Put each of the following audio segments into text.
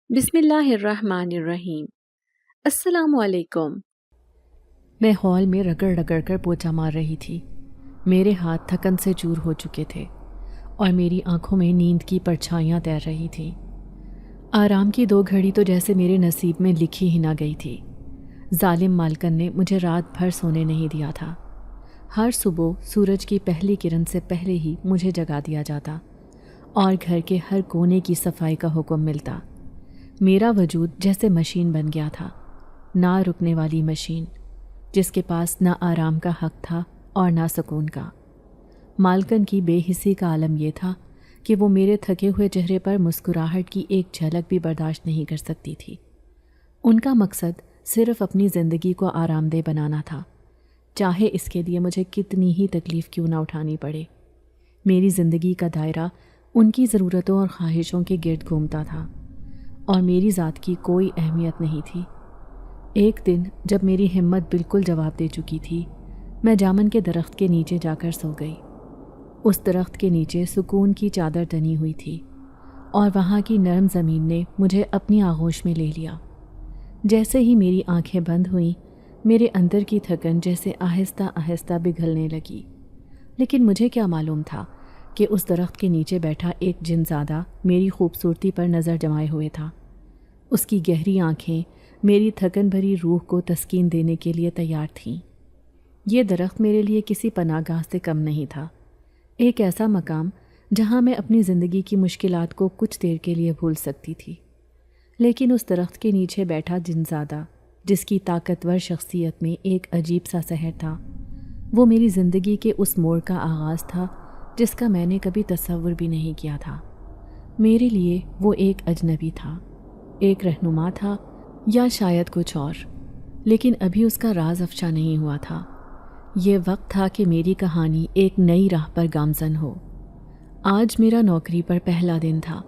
بسم اللہ الرحمن الرحیم۔ السلام علیکم۔ میں ہال میں رگڑ رگڑ کر پوچھا مار رہی تھی۔ میرے ہاتھ تھکن سے چور ہو چکے تھے اور میری آنکھوں میں نیند کی پرچھائیاں تیر رہی تھیں۔ آرام کی 2 گھڑی تو جیسے میرے نصیب میں لکھی ہی نہ گئی تھی۔ ظالم مالکن نے مجھے رات بھر سونے نہیں دیا تھا۔ ہر صبح سورج کی پہلی کرن سے پہلے ہی مجھے جگا دیا جاتا اور گھر کے ہر کونے کی صفائی کا حکم ملتا۔ میرا وجود جیسے مشین بن گیا تھا، نہ رکنے والی مشین، جس کے پاس نہ آرام کا حق تھا اور نہ سکون کا۔ مالکن کی بے حسی کا عالم یہ تھا کہ وہ میرے تھکے ہوئے چہرے پر مسکراہٹ کی ایک جھلک بھی برداشت نہیں کر سکتی تھی۔ ان کا مقصد صرف اپنی زندگی کو آرام دہ بنانا تھا، چاہے اس کے لیے مجھے کتنی ہی تکلیف کیوں نہ اٹھانی پڑے۔ میری زندگی کا دائرہ ان کی ضرورتوں اور خواہشوں کے گرد گھومتا تھا اور میری ذات کی کوئی اہمیت نہیں تھی۔ ایک دن جب میری ہمت بالکل جواب دے چکی تھی، میں جامن کے درخت کے نیچے جا کر سو گئی۔ اس درخت کے نیچے سکون کی چادر تنی ہوئی تھی اور وہاں کی نرم زمین نے مجھے اپنی آغوش میں لے لیا۔ جیسے ہی میری آنکھیں بند ہوئیں، میرے اندر کی تھکن جیسے آہستہ آہستہ پگھلنے لگی۔ لیکن مجھے کیا معلوم تھا کہ اس درخت کے نیچے بیٹھا ایک جن زادہ میری خوبصورتی پر نظر جمائے ہوئے تھا۔ اس کی گہری آنکھیں میری تھکن بھری روح کو تسکین دینے کے لیے تیار تھیں۔ یہ درخت میرے لیے کسی پناہ گاہ سے کم نہیں تھا، ایک ایسا مقام جہاں میں اپنی زندگی کی مشکلات کو کچھ دیر کے لیے بھول سکتی تھی۔ لیکن اس درخت کے نیچے بیٹھا جن زادہ، جس کی طاقتور شخصیت میں ایک عجیب سا سحر تھا، وہ میری زندگی کے اس موڑ کا آغاز تھا جس کا میں نے کبھی تصور بھی نہیں کیا تھا۔ میرے لیے وہ ایک اجنبی تھا، ایک رہنما تھا، یا شاید کچھ اور، لیکن ابھی اس کا راز افشا نہیں ہوا تھا۔ یہ وقت تھا کہ میری کہانی ایک نئی راہ پر گامزن ہو۔ آج میرا نوکری پر پہلا دن تھا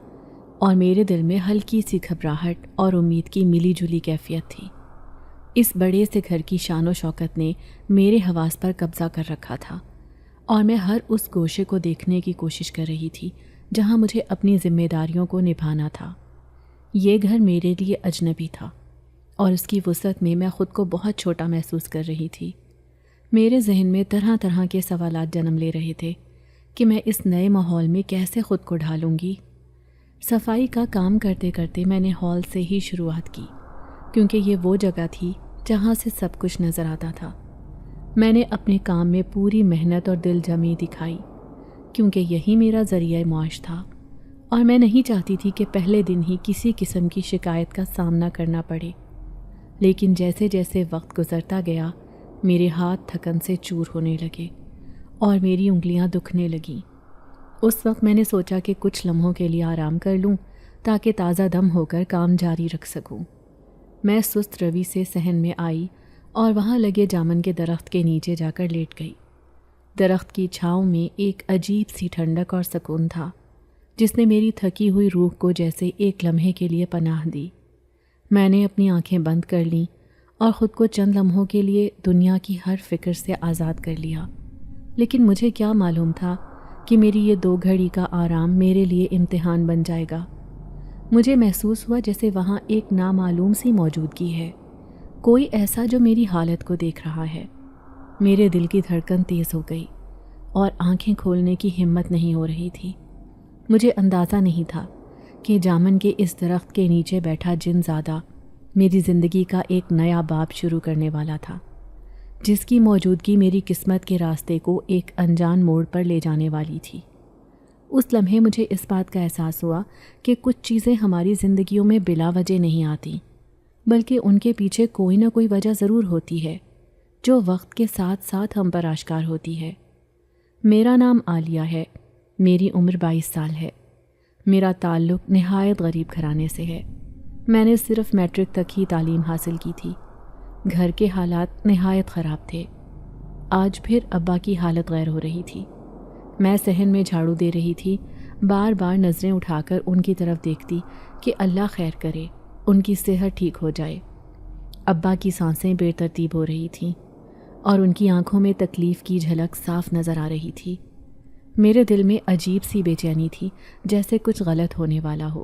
اور میرے دل میں ہلکی سی گھبراہٹ اور امید کی ملی جلی کیفیت تھی۔ اس بڑے سے گھر کی شان و شوکت نے میرے حواس پر قبضہ کر رکھا تھا اور میں ہر اس گوشے کو دیکھنے کی کوشش کر رہی تھی جہاں مجھے اپنی ذمہ داریوں کو نبھانا تھا۔ یہ گھر میرے لیے اجنبی تھا اور اس کی وسعت میں میں خود کو بہت چھوٹا محسوس کر رہی تھی۔ میرے ذہن میں طرح طرح کے سوالات جنم لے رہے تھے کہ میں اس نئے ماحول میں کیسے خود کو ڈھالوں گی۔ صفائی کا کام کرتے کرتے میں نے ہال سے ہی شروعات کی، کیونکہ یہ وہ جگہ تھی جہاں سے سب کچھ نظر آتا تھا۔ میں نے اپنے کام میں پوری محنت اور دل جمی دکھائی، کیونکہ یہی میرا ذریعہ معاش تھا اور میں نہیں چاہتی تھی کہ پہلے دن ہی کسی قسم کی شکایت کا سامنا کرنا پڑے۔ لیکن جیسے جیسے وقت گزرتا گیا، میرے ہاتھ تھکن سے چور ہونے لگے اور میری انگلیاں دکھنے لگیں۔ اس وقت میں نے سوچا کہ کچھ لمحوں کے لیے آرام کر لوں تاکہ تازہ دم ہو کر کام جاری رکھ سکوں۔ میں سست روی سے صحن میں آئی اور وہاں لگے جامن کے درخت کے نیچے جا کر لیٹ گئی۔ درخت کی چھاؤں میں ایک عجیب سی ٹھنڈک اور سکون تھا جس نے میری تھکی ہوئی روح کو جیسے ایک لمحے کے لیے پناہ دی۔ میں نے اپنی آنکھیں بند کر لیں اور خود کو چند لمحوں کے لیے دنیا کی ہر فکر سے آزاد کر لیا۔ لیکن مجھے کیا معلوم تھا کہ میری یہ 2 گھڑی کا آرام میرے لیے امتحان بن جائے گا۔ مجھے محسوس ہوا جیسے وہاں ایک نامعلوم سی موجودگی ہے، کوئی ایسا جو میری حالت کو دیکھ رہا ہے۔ میرے دل کی دھڑکن تیز ہو گئی اور آنکھیں کھولنے کی ہمت نہیں ہو رہی تھی۔ مجھے اندازہ نہیں تھا کہ جامن کے اس درخت کے نیچے بیٹھا جن زادہ میری زندگی کا ایک نیا باب شروع کرنے والا تھا، جس کی موجودگی میری قسمت کے راستے کو ایک انجان موڑ پر لے جانے والی تھی۔ اس لمحے مجھے اس بات کا احساس ہوا کہ کچھ چیزیں ہماری زندگیوں میں بلا وجہ نہیں آتی، بلکہ ان کے پیچھے کوئی نہ کوئی وجہ ضرور ہوتی ہے جو وقت کے ساتھ ساتھ ہم پر آشکار ہوتی ہے۔ میرا نام عالیہ ہے، میری عمر 22 سال ہے۔ میرا تعلق نہایت غریب گھرانے سے ہے۔ میں نے صرف میٹرک تک ہی تعلیم حاصل کی تھی۔ گھر کے حالات نہایت خراب تھے۔ آج پھر ابا کی حالت غیر ہو رہی تھی۔ میں صحن میں جھاڑو دے رہی تھی، بار بار نظریں اٹھا کر ان کی طرف دیکھتی کہ اللہ خیر کرے، ان کی صحت ٹھیک ہو جائے۔ ابا کی سانسیں بے ترتیب ہو رہی تھیں اور ان کی آنکھوں میں تکلیف کی جھلک صاف نظر آ رہی تھی۔ میرے دل میں عجیب سی بے چینی تھی، جیسے کچھ غلط ہونے والا ہو۔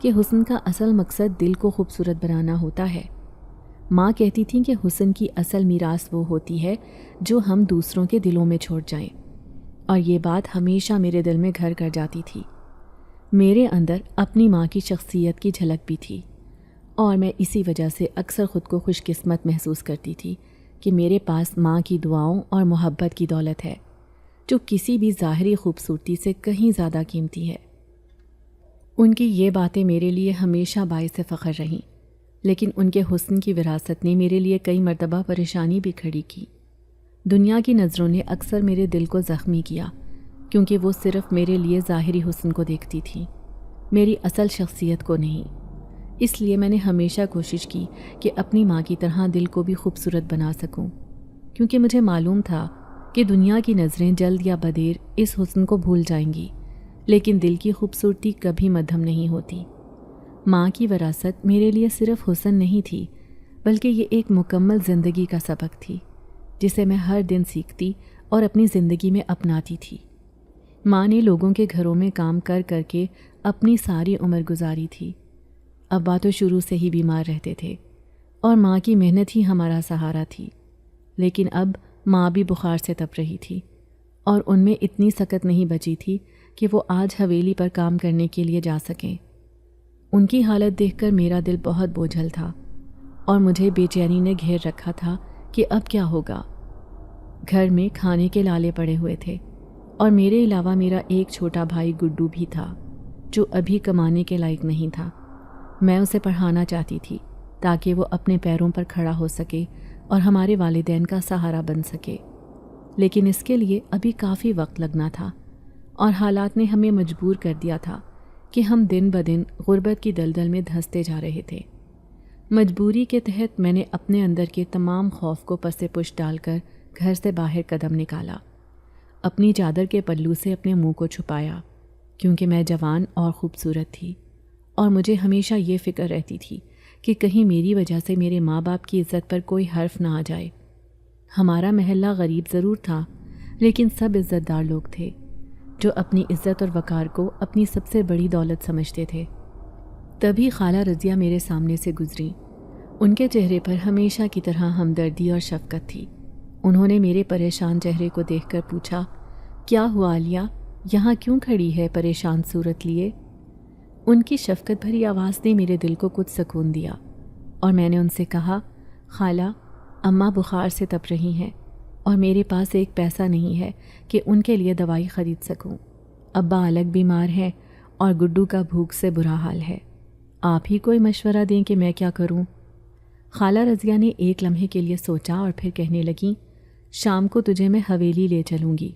کہ حسن کا اصل مقصد دل کو خوبصورت بنانا ہوتا ہے۔ ماں کہتی تھیں کہ حسن کی اصل میراث وہ ہوتی ہے جو ہم دوسروں کے دلوں میں چھوڑ جائیں، اور یہ بات ہمیشہ میرے دل میں گھر کر جاتی تھی۔ میرے اندر اپنی ماں کی شخصیت کی جھلک بھی تھی، اور میں اسی وجہ سے اکثر خود کو خوش قسمت محسوس کرتی تھی کہ میرے پاس ماں کی دعاؤں اور محبت کی دولت ہے، جو کسی بھی ظاہری خوبصورتی سے کہیں زیادہ قیمتی ہے۔ ان کی یہ باتیں میرے لیے ہمیشہ باعث فخر رہیں، لیکن ان کے حسن کی وراثت نے میرے لیے کئی مرتبہ پریشانی بھی کھڑی کی۔ دنیا کی نظروں نے اکثر میرے دل کو زخمی کیا، کیونکہ وہ صرف میرے لیے ظاہری حسن کو دیکھتی تھی، میری اصل شخصیت کو نہیں۔ اس لیے میں نے ہمیشہ کوشش کی کہ اپنی ماں کی طرح دل کو بھی خوبصورت بنا سکوں، کیونکہ مجھے معلوم تھا کہ دنیا کی نظریں جلد یا بدیر اس حسن کو بھول جائیں گی، لیکن دل کی خوبصورتی کبھی مدھم نہیں ہوتی۔ ماں کی وراثت میرے لیے صرف حسن نہیں تھی، بلکہ یہ ایک مکمل زندگی کا سبق تھی، جسے میں ہر دن سیکھتی اور اپنی زندگی میں اپناتی تھی۔ ماں نے لوگوں کے گھروں میں کام کر کر کے اپنی ساری عمر گزاری تھی۔ ابا تو شروع سے ہی بیمار رہتے تھے، اور ماں کی محنت ہی ہمارا سہارا تھی، لیکن اب ماں بھی بخار سے تپ رہی تھی، اور ان میں اتنی سکت نہیں بچی تھی کہ وہ آج حویلی پر کام کرنے کے لیے جا سکیں۔ ان کی حالت دیکھ کر میرا دل بہت بوجھل تھا، اور مجھے بے چینی نے گھیر رکھا تھا کہ اب کیا ہوگا۔ گھر میں کھانے کے لالے پڑے ہوئے تھے، اور میرے علاوہ میرا ایک چھوٹا بھائی گڈو بھی تھا، جو ابھی کمانے کے لائق نہیں تھا۔ میں اسے پڑھانا چاہتی تھی تاکہ وہ اپنے پیروں پر کھڑا ہو سکے اور ہمارے والدین کا سہارا بن سکے، لیکن اس کے لیے ابھی کافی وقت لگنا تھا، اور حالات نے ہمیں مجبور کر دیا تھا کہ ہم دن بدن غربت کی دلدل میں دھنستے جا رہے تھے۔ مجبوری کے تحت میں نے اپنے اندر کے تمام خوف کو پس پش ڈال کر گھر سے باہر قدم نکالا، اپنی چادر کے پلو سے اپنے منہ کو چھپایا، کیونکہ میں جوان اور خوبصورت تھی، اور مجھے ہمیشہ یہ فکر رہتی تھی کہ کہیں میری وجہ سے میرے ماں باپ کی عزت پر کوئی حرف نہ آ جائے۔ ہمارا محلہ غریب ضرور تھا، لیکن سب عزت دار لوگ تھے، جو اپنی عزت اور وقار کو اپنی سب سے بڑی دولت سمجھتے تھے۔ تبھی خالہ رضیہ میرے سامنے سے گزری۔ ان کے چہرے پر ہمیشہ کی طرح ہمدردی اور شفقت تھی۔ انہوں نے میرے پریشان چہرے کو دیکھ کر پوچھا، کیا ہوا عالیہ، یہاں کیوں کھڑی ہے پریشان صورت لیے؟ ان کی شفقت بھری آواز نے میرے دل کو کچھ سکون دیا، اور میں نے ان سے کہا، خالہ، اماں بخار سے تپ رہی ہیں، اور میرے پاس ایک پیسہ نہیں ہے کہ ان کے لیے دوائی خرید سکوں۔ ابا الگ بیمار ہیں، اور گڈو کا بھوک سے برا حال ہے۔ آپ ہی کوئی مشورہ دیں کہ میں کیا کروں؟ خالہ رضیہ نے ایک لمحے کے لیے سوچا اور پھر کہنے لگیں، شام کو تجھے میں حویلی لے چلوں گی۔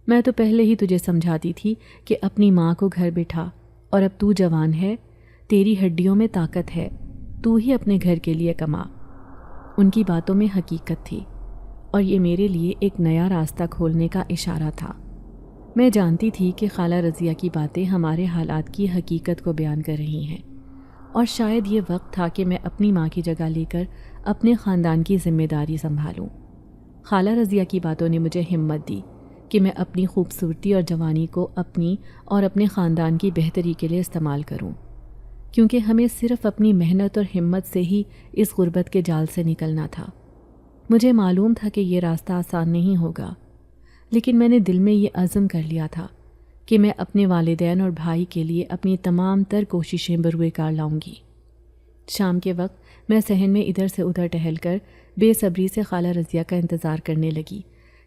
میں تو پہلے ہی تجھے سمجھاتی تھی کہ اپنی ماں کو گھر بٹھا، اور اب تو جوان ہے، تیری ہڈیوں میں طاقت ہے، تو ہی اپنے گھر کے لیے کما۔ ان کی باتوں میں حقیقت تھی، اور یہ میرے لیے ایک نیا راستہ کھولنے کا اشارہ تھا۔ میں جانتی تھی کہ خالہ رضیہ کی باتیں ہمارے حالات کی حقیقت کو بیان کر رہی ہیں، اور شاید یہ وقت تھا کہ میں اپنی ماں کی جگہ لے کر اپنے خاندان کی ذمہ داری سنبھالوں۔ خالہ رضیہ کی باتوں نے مجھے ہمت دی کہ میں اپنی خوبصورتی اور جوانی کو اپنی اور اپنے خاندان کی بہتری کے لیے استعمال کروں، کیونکہ ہمیں صرف اپنی محنت اور ہمت سے ہی اس غربت کے جال سے نکلنا تھا۔ مجھے معلوم تھا کہ یہ راستہ آسان نہیں ہوگا، لیکن میں نے دل میں یہ عزم کر لیا تھا کہ میں اپنے والدین اور بھائی کے لیے اپنی تمام تر کوششیں بروئے کار لاؤں گی۔ شام کے وقت میں صحن میں ادھر سے ادھر ٹہل کر بے صبری سے خالہ رضیہ کا انتظار کرنے لگی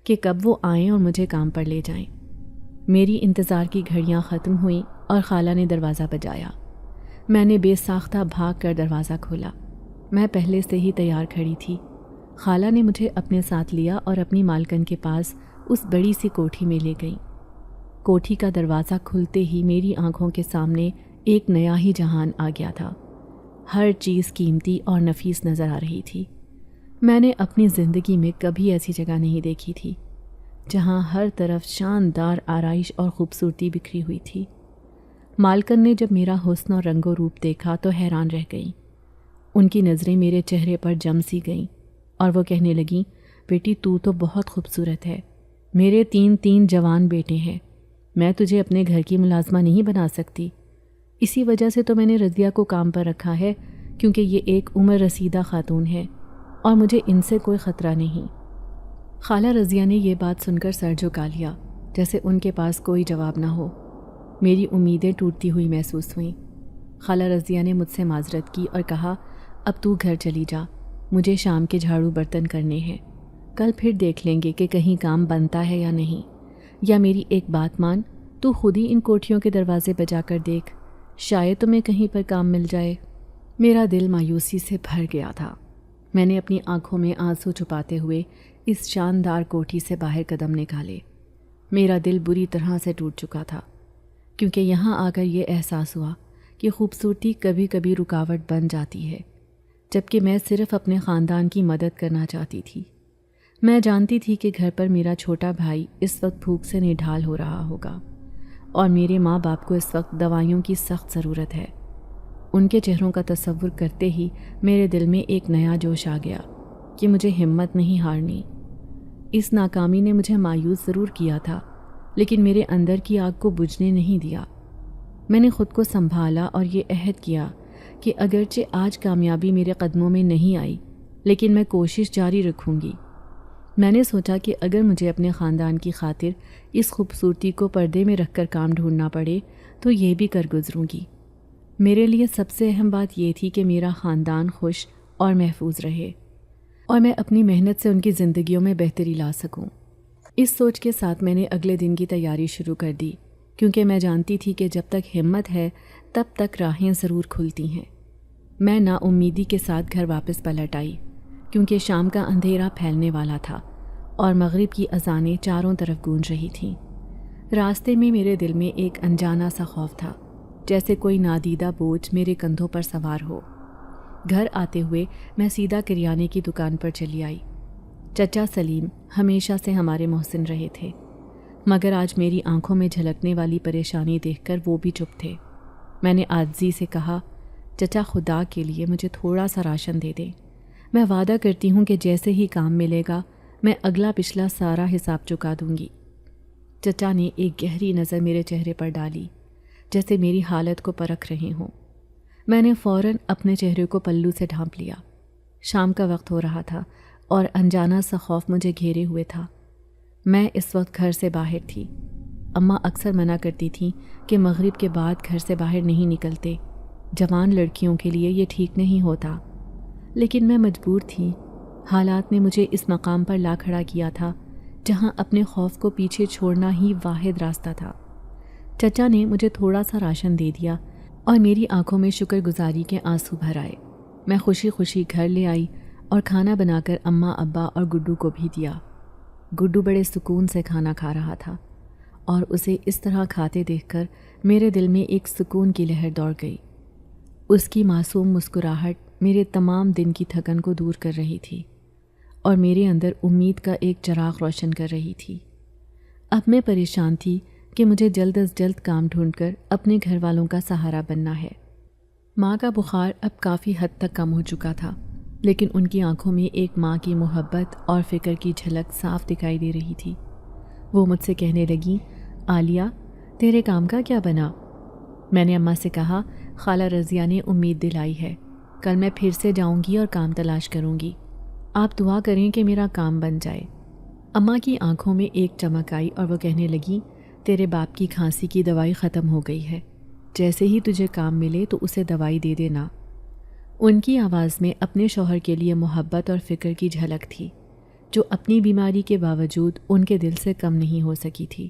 کہ کب وہ آئیں اور مجھے کام پر لے جائیں۔ میری انتظار کی گھڑیاں ختم ہوئیں اور خالہ نے دروازہ بجایا۔ میں نے بے ساختہ بھاگ کر دروازہ کھولا۔ میں پہلے سے ہی تیار کھڑی تھی۔ خالہ نے مجھے اپنے ساتھ لیا اور اپنی مالکن کے پاس اس بڑی سی کوٹھی میں لے گئی۔ کوٹھی کا دروازہ کھلتے ہی میری آنکھوں کے سامنے ایک نیا ہی جہان آ گیا تھا۔ ہر چیز قیمتی اور نفیس نظر آ رہی تھی۔ میں نے اپنی زندگی میں کبھی ایسی جگہ نہیں دیکھی تھی، جہاں ہر طرف شاندار آرائش اور خوبصورتی بکھری ہوئی تھی۔ مالکن نے جب میرا حسن اور رنگ و روپ دیکھا تو حیران رہ گئیں۔ ان کی نظریں میرے چہرے پر جم سی گئیں، اور وہ کہنے لگیں، بیٹی تو بہت خوبصورت ہے، میرے تین جوان بیٹے ہیں، میں تجھے اپنے گھر کی ملازمہ نہیں بنا سکتی۔ اسی وجہ سے تو میں نے رضیہ کو کام پر رکھا ہے، کیونکہ یہ ایک عمر رسیدہ خاتون ہے اور مجھے ان سے کوئی خطرہ نہیں۔ خالہ رضیہ نے یہ بات سن کر سر جھکا لیا، جیسے ان کے پاس کوئی جواب نہ ہو۔ میری امیدیں ٹوٹتی ہوئی محسوس ہوئیں۔ خالہ رضیہ نے مجھ سے معذرت کی اور کہا، اب تو گھر چلی جا، مجھے شام کے جھاڑو برتن کرنے ہیں، کل پھر دیکھ لیں گے کہ کہیں کام بنتا ہے یا نہیں، یا میری ایک بات مان، تو خود ہی ان کوٹھیوں کے دروازے بجا کر دیکھ، شاید تمہیں کہیں پر کام مل جائے۔ میرا دل مایوسی سے بھر گیا تھا۔ میں نے اپنی آنکھوں میں آنسو چھپاتے ہوئے اس شاندار کوٹھی سے باہر قدم نکالے۔ میرا دل بری طرح سے ٹوٹ چکا تھا، کیونکہ یہاں آ کر یہ احساس ہوا کہ خوبصورتی کبھی کبھی رکاوٹ بن جاتی ہے، جبکہ میں صرف اپنے خاندان کی مدد کرنا چاہتی تھی۔ میں جانتی تھی کہ گھر پر میرا چھوٹا بھائی اس وقت بھوک سے نڈھال ہو رہا ہوگا، اور میرے ماں باپ کو اس وقت دوائیوں کی سخت ضرورت ہے۔ ان کے چہروں کا تصور کرتے ہی میرے دل میں ایک نیا جوش آ گیا کہ مجھے ہمت نہیں ہارنی۔ اس ناکامی نے مجھے مایوس ضرور کیا تھا، لیکن میرے اندر کی آگ کو بجھنے نہیں دیا۔ میں نے خود کو سنبھالا اور یہ عہد کیا کہ اگرچہ آج کامیابی میرے قدموں میں نہیں آئی، لیکن میں کوشش جاری رکھوں گی۔ میں نے سوچا کہ اگر مجھے اپنے خاندان کی خاطر اس خوبصورتی کو پردے میں رکھ کر کام ڈھونڈنا پڑے تو یہ بھی کر گزروں گی۔ میرے لیے سب سے اہم بات یہ تھی کہ میرا خاندان خوش اور محفوظ رہے، اور میں اپنی محنت سے ان کی زندگیوں میں بہتری لا سکوں۔ اس سوچ کے ساتھ میں نے اگلے دن کی تیاری شروع کر دی، کیونکہ میں جانتی تھی کہ جب تک ہمت ہے تب تک راہیں ضرور کھلتی ہیں۔ میں نا امیدی کے ساتھ گھر واپس پلٹ آئی، کیونکہ شام کا اندھیرا پھیلنے والا تھا اور مغرب کی اذانیں چاروں طرف گونج رہی تھیں۔ راستے میں میرے دل میں ایک انجانا سا خوف تھا، جیسے کوئی نادیدہ بوجھ میرے کندھوں پر سوار ہو۔ گھر آتے ہوئے میں سیدھا کریانے کی دکان پر چلی آئی۔ چچا سلیم ہمیشہ سے ہمارے محسن رہے تھے، مگر آج میری آنکھوں میں جھلکنے والی پریشانی دیکھ کر وہ بھی چپ تھے۔ میں نے عاجزی سے کہا، چچا خدا کے لیے مجھے تھوڑا سا راشن دے دیں، میں وعدہ کرتی ہوں کہ جیسے ہی کام ملے گا میں اگلا پچھلا سارا حساب چکا دوں گی۔ چچا نے ایک گہری نظر میرے چہرے پر ڈالی، جیسے میری حالت کو پرکھ رہے ہوں۔ میں نے فوراً اپنے چہرے کو پلو سے ڈھانپ لیا۔ شام کا وقت ہو رہا تھا اور انجانا سا خوف مجھے گھیرے ہوئے تھا۔ میں اس وقت گھر سے باہر تھی۔ اماں اکثر منع کرتی تھیں کہ مغرب کے بعد گھر سے باہر نہیں نکلتے، جوان لڑکیوں کے لیے یہ ٹھیک نہیں ہوتا، لیکن میں مجبور تھی۔ حالات نے مجھے اس مقام پر لا کھڑا کیا تھا جہاں اپنے خوف کو پیچھے چھوڑنا ہی واحد راستہ تھا۔ چچا نے مجھے تھوڑا سا راشن دے دیا اور میری آنکھوں میں شکر گزاری کے آنسو بھر آئے۔ میں خوشی خوشی گھر لے آئی اور کھانا بنا کر اماں ابا اور گڈو کو بھی دیا۔ گڈو بڑے سکون سے کھانا کھا رہا تھا، اور اسے اس طرح کھاتے دیکھ کر میرے دل میں ایک سکون کی لہر دوڑ گئی۔ اس کی معصوم مسکراہٹ میرے تمام دن کی تھکن کو دور کر رہی تھی اور میرے اندر امید کا ایک چراغ روشن کر رہی تھی۔ اب میں پریشان تھی کہ مجھے جلد از جلد کام ڈھونڈ کر اپنے گھر والوں کا سہارا بننا ہے۔ ماں کا بخار اب کافی حد تک کم ہو چکا تھا، لیکن ان کی آنکھوں میں ایک ماں کی محبت اور فکر کی جھلک صاف دکھائی دے رہی تھی۔ وہ مجھ سے کہنے لگی، عالیہ تیرے کام کا کیا بنا؟ میں نے اماں سے کہا، خالہ رضیہ نے امید دلائی ہے، کل میں پھر سے جاؤں گی اور کام تلاش کروں گی، آپ دعا کریں کہ میرا کام بن جائے۔ اماں کی آنکھوں میں ایک چمک آئی اور وہ کہنے لگی، تیرے باپ کی کھانسی کی دوائی ختم ہو گئی ہے، جیسے ہی تجھے کام ملے تو اسے دوائی دے دینا۔ ان کی آواز میں اپنے شوہر کے لیے محبت اور فکر کی جھلک تھی، جو اپنی بیماری کے باوجود ان کے دل سے کم نہیں ہو سکی تھی۔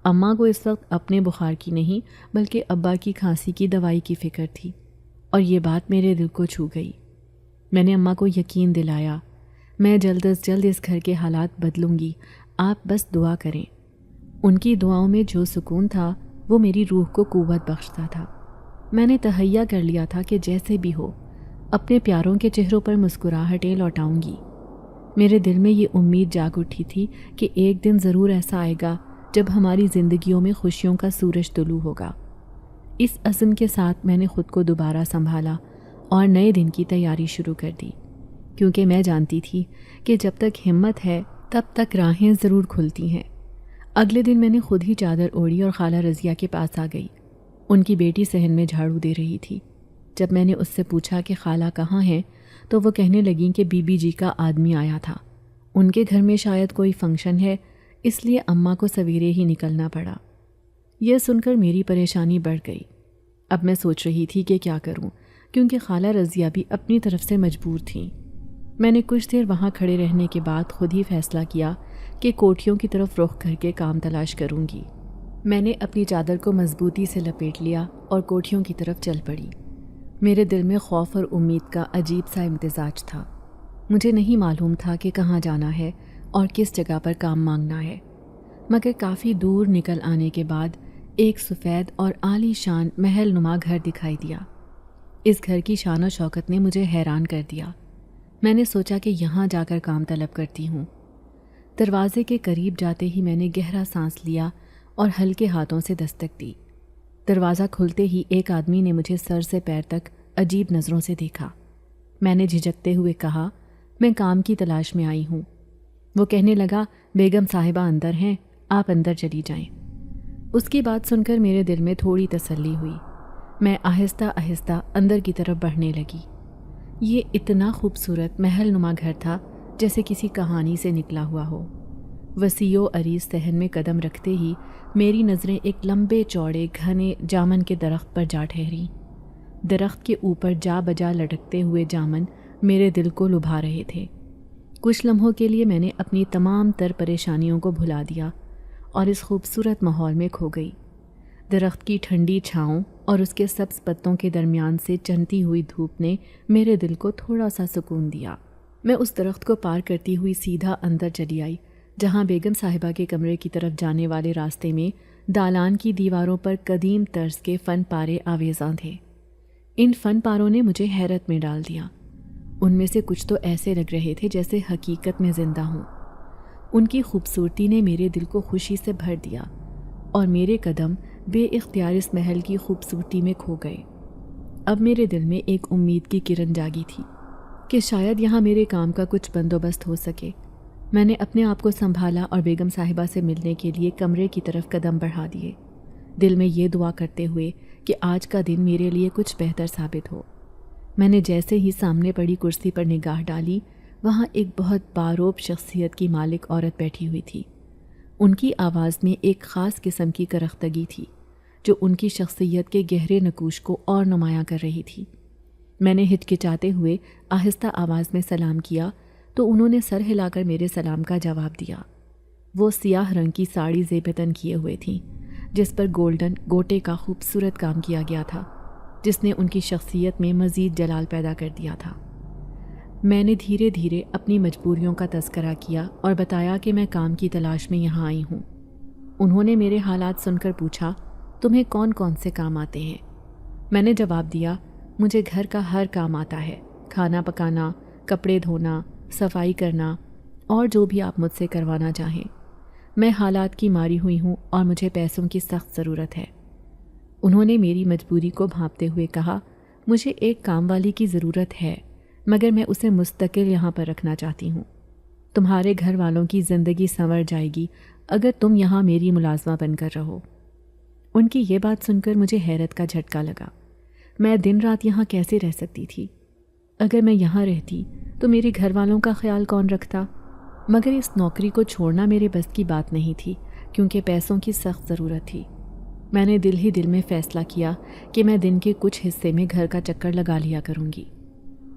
اماں کو اس وقت اپنے بخار کی نہیں بلکہ ابا کی کھانسی کی دوائی کی فکر تھی، اور یہ بات میرے دل کو چھو گئی۔ میں نے اماں کو یقین دلایا، میں جلد از جلد اس گھر کے حالات بدلوں گی، آپ بس دعا کریں۔ ان کی دعاؤں میں جو سکون تھا وہ میری روح کو قوت بخشتا تھا۔ میں نے تہیہ کر لیا تھا کہ جیسے بھی ہو اپنے پیاروں کے چہروں پر مسکراہٹیں لوٹاؤں گی۔ میرے دل میں یہ امید جاگ اٹھی تھی کہ ایک دن ضرور ایسا آئے گا جب ہماری زندگیوں میں خوشیوں کا سورج طلوع ہوگا۔ اس عزم کے ساتھ میں نے خود کو دوبارہ سنبھالا اور نئے دن کی تیاری شروع کر دی، کیونکہ میں جانتی تھی کہ جب تک ہمت ہے تب تک راہیں ضرور کھلتی ہیں۔ اگلے دن میں نے خود ہی چادر اوڑھی اور خالہ رضیہ کے پاس آ گئی۔ ان کی بیٹی صحن میں جھاڑو دے رہی تھی۔ جب میں نے اس سے پوچھا کہ خالہ کہاں ہیں تو وہ کہنے لگیں کہ بی بی جی کا آدمی آیا تھا، ان کے گھر میں شاید کوئی فنکشن ہے، اس لیے اماں کو سویرے ہی نکلنا پڑا۔ یہ سن کر میری پریشانی بڑھ گئی۔ اب میں سوچ رہی تھی کہ کیا کروں، کیونکہ خالہ رضیہ بھی اپنی طرف سے مجبور تھیں۔ میں نے کچھ دیر وہاں کھڑے رہنے کے بعد خود ہی فیصلہ کیا کہ کوٹھیوں کی طرف رخ کر کے کام تلاش کروں گی۔ میں نے اپنی چادر کو مضبوطی سے لپیٹ لیا اور کوٹھیوں کی طرف چل پڑی۔ میرے دل میں خوف اور امید کا عجیب سا امتزاج تھا۔ مجھے نہیں معلوم تھا کہ کہاں جانا ہے اور کس جگہ پر کام مانگنا ہے، مگر کافی دور نکل آنے کے بعد ایک سفید اور عالی شان محل نما گھر دکھائی دیا۔ اس گھر کی شان و شوکت نے مجھے حیران کر دیا۔ میں نے سوچا کہ یہاں جا کر کام طلب کرتی ہوں۔ دروازے کے قریب جاتے ہی میں نے گہرا سانس لیا اور ہلکے ہاتھوں سے دستک دی۔ دروازہ کھلتے ہی ایک آدمی نے مجھے سر سے پیر تک عجیب نظروں سے دیکھا۔ میں نے جھجکتے ہوئے کہا، میں کام کی تلاش میں آئی ہوں۔ وہ کہنے لگا، بیگم صاحبہ اندر ہیں، آپ اندر چلی جائیں۔ اس کی بات سن کر میرے دل میں تھوڑی تسلی ہوئی۔ میں آہستہ آہستہ اندر کی طرف بڑھنے لگی۔ یہ اتنا خوبصورت محل نما گھر تھا جیسے کسی کہانی سے نکلا ہوا ہو۔ وسیع و عریض صحن میں قدم رکھتے ہی میری نظریں ایک لمبے چوڑے گھنے جامن کے درخت پر جا ٹھہریں۔ درخت کے اوپر جا بجا لٹکتے ہوئے جامن میرے دل کو لبھا رہے تھے۔ کچھ لمحوں کے لیے میں نے اپنی تمام تر پریشانیوں کو بھلا دیا اور اس خوبصورت ماحول میں کھو گئی۔ درخت کی ٹھنڈی چھاؤں اور اس کے سبز پتوں کے درمیان سے چمکتی ہوئی دھوپ نے میرے دل کو تھوڑا سا سکون دیا۔ میں اس درخت کو پار کرتی ہوئی سیدھا اندر چلی آئی، جہاں بیگم صاحبہ کے کمرے کی طرف جانے والے راستے میں دالان کی دیواروں پر قدیم طرز کے فن پارے آویزاں تھے۔ ان فن پاروں نے مجھے حیرت میں ڈال دیا۔ ان میں سے کچھ تو ایسے لگ رہے تھے جیسے حقیقت میں زندہ ہوں۔ ان کی خوبصورتی نے میرے دل کو خوشی سے بھر دیا اور میرے قدم بے اختیار اس محل کی خوبصورتی میں کھو گئے۔ اب میرے دل میں ایک امید کی کرن جاگی تھی کہ شاید یہاں میرے کام کا کچھ بندوبست ہو سکے۔ میں نے اپنے آپ کو سنبھالا اور بیگم صاحبہ سے ملنے کے لیے کمرے کی طرف قدم بڑھا دیے، دل میں یہ دعا کرتے ہوئے کہ آج کا دن میرے لیے کچھ بہتر ثابت ہو۔ میں نے جیسے ہی سامنے پڑی کرسی پر نگاہ ڈالی، وہاں ایک بہت باروب شخصیت کی مالک عورت بیٹھی ہوئی تھی۔ ان کی آواز میں ایک خاص قسم کی کرختگی تھی جو ان کی شخصیت کے گہرے نقوش کو اور نمایاں کر رہی تھی۔ میں نے ہچکچاتے ہوئے آہستہ آواز میں سلام کیا تو انہوں نے سر ہلا کر میرے سلام کا جواب دیا۔ وہ سیاہ رنگ کی ساڑی زیبتن کیے ہوئے تھیں جس پر گولڈن گوٹے کا خوبصورت کام کیا گیا تھا، جس نے ان کی شخصیت میں مزید جلال پیدا کر دیا تھا۔ میں نے دھیرے دھیرے اپنی مجبوریوں کا تذکرہ کیا اور بتایا کہ میں کام کی تلاش میں یہاں آئی ہوں۔ انہوں نے میرے حالات سن کر پوچھا، تمہیں کون کون سے کام آتے ہیں؟ میں نے جواب دیا، مجھے گھر کا ہر کام آتا ہے، کھانا پکانا، کپڑے دھونا، صفائی کرنا اور جو بھی آپ مجھ سے کروانا چاہیں۔ میں حالات کی ماری ہوئی ہوں اور مجھے پیسوں کی سخت ضرورت ہے۔ انہوں نے میری مجبوری کو بھانپتے ہوئے کہا، مجھے ایک کام والی کی ضرورت ہے، مگر میں اسے مستقل یہاں پر رکھنا چاہتی ہوں۔ تمہارے گھر والوں کی زندگی سنور جائے گی اگر تم یہاں میری ملازمہ بن کر رہو۔ ان کی یہ بات سن کر مجھے حیرت کا جھٹکا لگا۔ میں دن رات یہاں کیسے رہ سکتی تھی؟ اگر میں یہاں رہتی تو میرے گھر والوں کا خیال کون رکھتا؟ مگر اس نوکری کو چھوڑنا میرے بس کی بات نہیں تھی، کیونکہ پیسوں کی سخت ضرورت تھی۔ میں نے دل ہی دل میں فیصلہ کیا کہ میں دن کے کچھ حصے میں گھر کا چکر لگا لیا کروں گی۔